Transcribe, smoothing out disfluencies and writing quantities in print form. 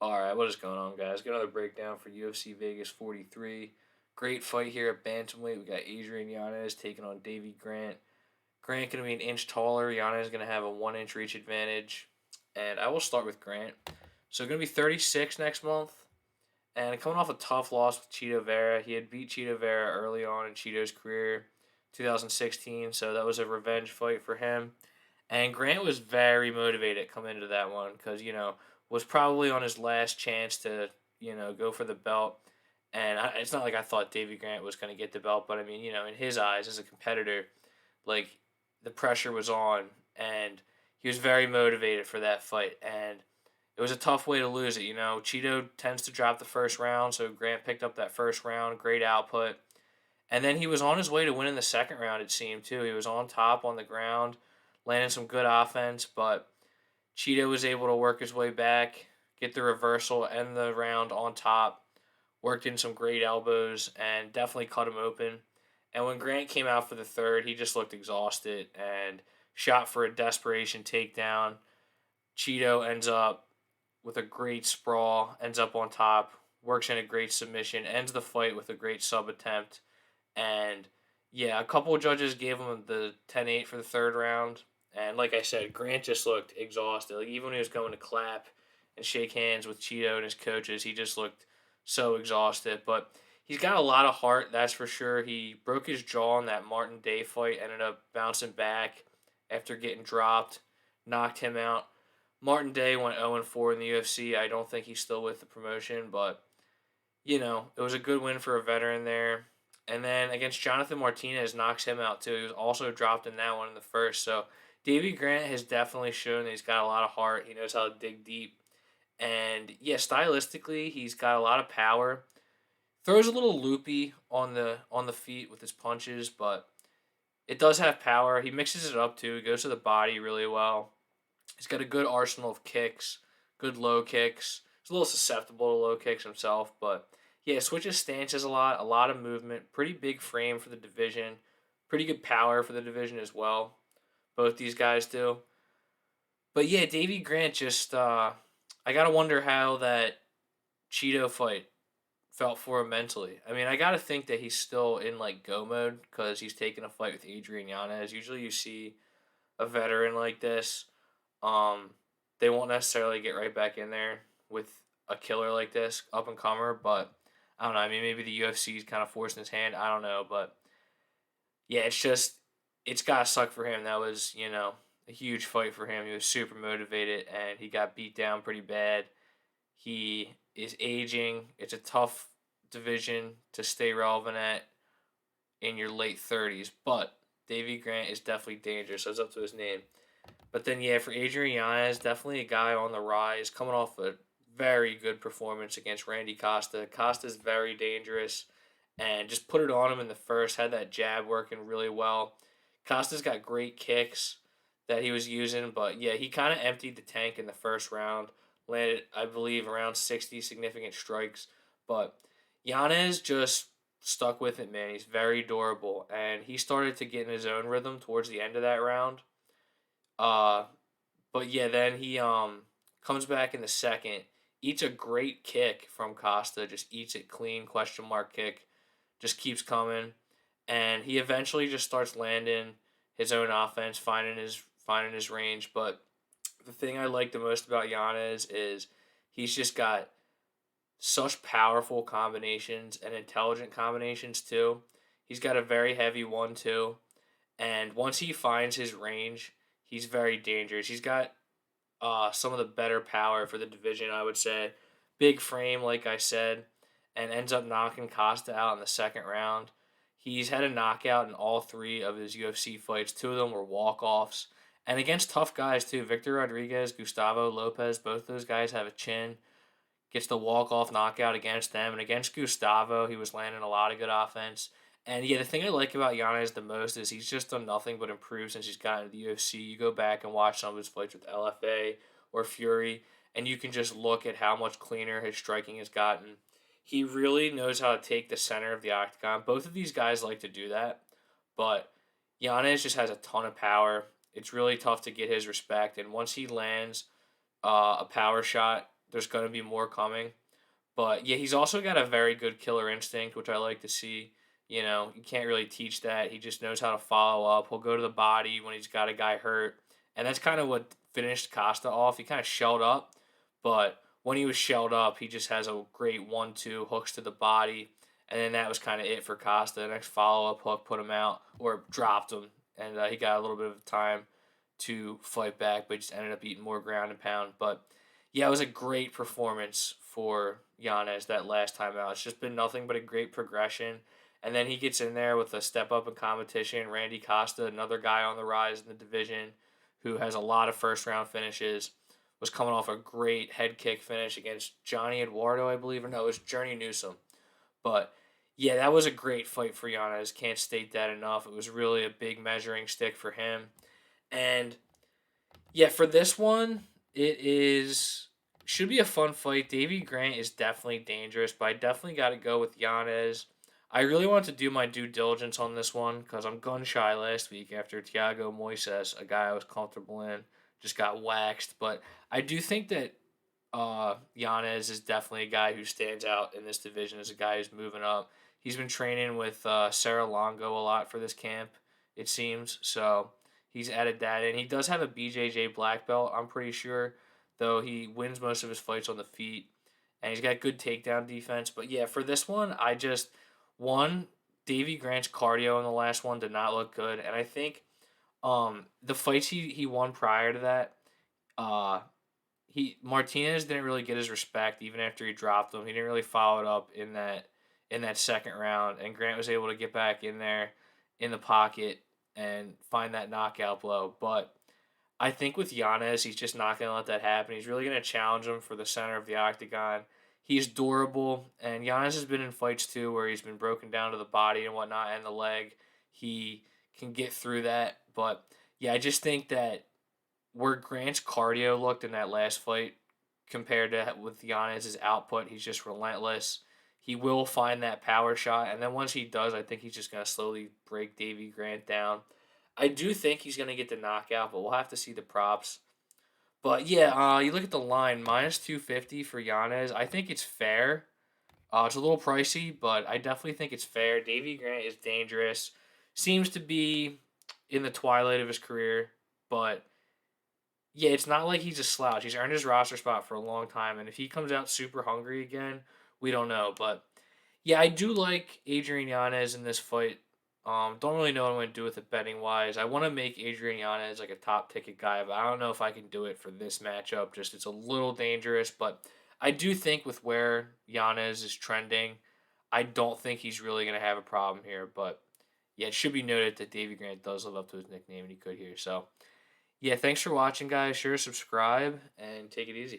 All right, what is going on, guys? Got another breakdown for UFC Vegas 43. Great fight here at bantamweight. We got Adrian Yanez taking on Davey Grant. Grant going to be an inch taller. Yanez going to have a 1 inch reach advantage. And I will start with Grant. So going to be 36 next month. And coming off a tough loss with Cheeto Vera. He had beat Cheeto Vera early on in Cheeto's career, 2016. So that was a revenge fight for him. And Grant was very motivated coming into that one because, was probably on his last chance to, go for the belt. And it's not like I thought Davey Grant was going to get the belt, but I mean, in his eyes as a competitor, like the pressure was on and he was very motivated for that fight. And it was a tough way to lose it. Cheeto tends to drop the first round, so Grant picked up that first round, great output. And then he was on his way to winning the second round, it seemed, too. He was on top on the ground, landing some good offense, but Cheeto was able to work his way back, get the reversal, end the round on top, worked in some great elbows, and definitely cut him open. And when Grant came out for the third, he just looked exhausted and shot for a desperation takedown. Cheeto ends up with a great sprawl, ends up on top, works in a great submission, ends the fight with a great sub attempt. And yeah, a couple of judges gave him the 10-8 for the third round. And like I said, Grant just looked exhausted. Like even when he was going to clap and shake hands with Cheeto and his coaches, he just looked so exhausted. But he's got a lot of heart, that's for sure. He broke his jaw in that Martin Day fight, ended up bouncing back after getting dropped, knocked him out. Martin Day went 0-4 in the UFC. I don't think he's still with the promotion, but it was a good win for a veteran there. And then against Jonathan Martinez, knocks him out too. He was also dropped in that one in the first. So Davey Grant has definitely shown that he's got a lot of heart. He knows how to dig deep. And yeah, stylistically, he's got a lot of power. Throws a little loopy on the feet with his punches, but it does have power. He mixes it up too. He goes to the body really well. He's got a good arsenal of kicks, good low kicks. He's a little susceptible to low kicks himself, but yeah, switches stances a lot of movement, pretty big frame for the division, pretty good power for the division as well. Both these guys do. But yeah, Davey Grant just I gotta wonder how that Cheeto fight felt for him mentally. I mean, I gotta think that he's still in like go mode because he's taking a fight with Adrian Yanez. Usually, you see a veteran like this, um, they won't necessarily get right back in there with a killer like this, up and comer. But I don't know. I mean, maybe the UFC is kind of forcing his hand. I don't know, but yeah, it's gotta suck for him. That was a huge fight for him. He was super motivated, and he got beat down pretty bad. He is aging. It's a tough division to stay relevant at in your late 30s, but Davey Grant is definitely dangerous. So it's up to his name. But then, yeah, for Adrian Yanez, definitely a guy on the rise, coming off a very good performance against Randy Costa. Costa's very dangerous and just put it on him in the first, had that jab working really well. Costa's got great kicks that he was using, but yeah, he kind of emptied the tank in the first round, landed, I believe, around 60 significant strikes. But Yanez just stuck with it, man. He's very durable, and he started to get in his own rhythm towards the end of that round. Uh, but yeah, then he comes back in the second, eats a great kick from Costa, just eats it clean, question mark kick, just keeps coming, and he eventually just starts landing his own offense, finding his range. But the thing I like the most about Yanez is he's just got such powerful combinations and intelligent combinations too. He's got a very heavy 1-2, and once he finds his range, he's very dangerous. He's got some of the better power for the division, I would say. Big frame, like I said, and ends up knocking Costa out in the second round. He's had a knockout in all three of his UFC fights. Two of them were walk-offs. And against tough guys, too. Victor Rodriguez, Gustavo Lopez, both those guys have a chin. Gets the walk-off knockout against them. And against Gustavo, he was landing a lot of good offense. And yeah, the thing I like about Yanez the most is he's just done nothing but improve since he's gotten into the UFC. You go back and watch some of his fights with LFA or Fury, and you can just look at how much cleaner his striking has gotten. He really knows how to take the center of the octagon. Both of these guys like to do that, but Yanez just has a ton of power. It's really tough to get his respect, and once he lands a power shot, there's going to be more coming. But yeah, he's also got a very good killer instinct, which I like to see. You know, you can't really teach that. He just knows how to follow up. He'll go to the body when he's got a guy hurt. And that's kind of what finished Costa off. He kind of shelled up, but when he was shelled up, he just has a great 1-2 hooks to the body. And then that was kind of it for Costa. The next follow up hook put him out or dropped him. And he got a little bit of time to fight back, but just ended up eating more ground and pound. But yeah, it was a great performance for Yanez that last time out. It's just been nothing but a great progression. And then he gets in there with a step up in competition. Randy Costa, another guy on the rise in the division who has a lot of first round finishes, was coming off a great head kick finish against Johnny Eduardo, I believe. Or no, it was Journey Newsom. But yeah, that was a great fight for Yanez. Can't state that enough. It was really a big measuring stick for him. And yeah, for this one, it is should be a fun fight. Davey Grant is definitely dangerous, but I definitely got to go with Yanez. I really want to do my due diligence on this one because I'm gun shy last week after Thiago Moises, a guy I was comfortable in, just got waxed. But I do think that Yanez is definitely a guy who stands out in this division as a guy who's moving up. He's been training with Sarah Longo a lot for this camp, it seems. So he's added that in. He does have a BJJ black belt, I'm pretty sure, though he wins most of his fights on the feet. And he's got good takedown defense. But yeah, for this one, one, Davey Grant's cardio in the last one did not look good. And I think the fights he won prior to that, uh, Martinez didn't really get his respect even after he dropped him. He didn't really follow it up in that second round, and Grant was able to get back in there in the pocket and find that knockout blow. But I think with Yanez, he's just not going to let that happen. He's really going to challenge him for the center of the octagon. He's durable, and Yanez has been in fights too where he's been broken down to the body and whatnot and the leg. He can get through that, but yeah, I just think that where Grant's cardio looked in that last fight compared to with Yanez's output, he's just relentless. He will find that power shot, and then once he does, I think he's just gonna slowly break Davey Grant down. I do think he's gonna get the knockout, but we'll have to see the props. But yeah, you look at the line -250 for Yanez. I think it's fair. It's a little pricey, but I definitely think it's fair. Davey Grant is dangerous. Seems to be in the twilight of his career, but yeah, it's not like he's a slouch. He's earned his roster spot for a long time, and if he comes out super hungry again, we don't know. But yeah, I do like Adrian Yanez in this fight. Don't really know what I'm going to do with it betting wise. I want to make Adrian Yanez like a top ticket guy, but I don't know if I can do it for this matchup. Just it's a little dangerous, but I do think with where Yanez is trending, I don't think he's really going to have a problem here. But yeah, it should be noted that Davey Grant does live up to his nickname, and he could here. So yeah, thanks for watching, guys. Sure to subscribe and take it easy.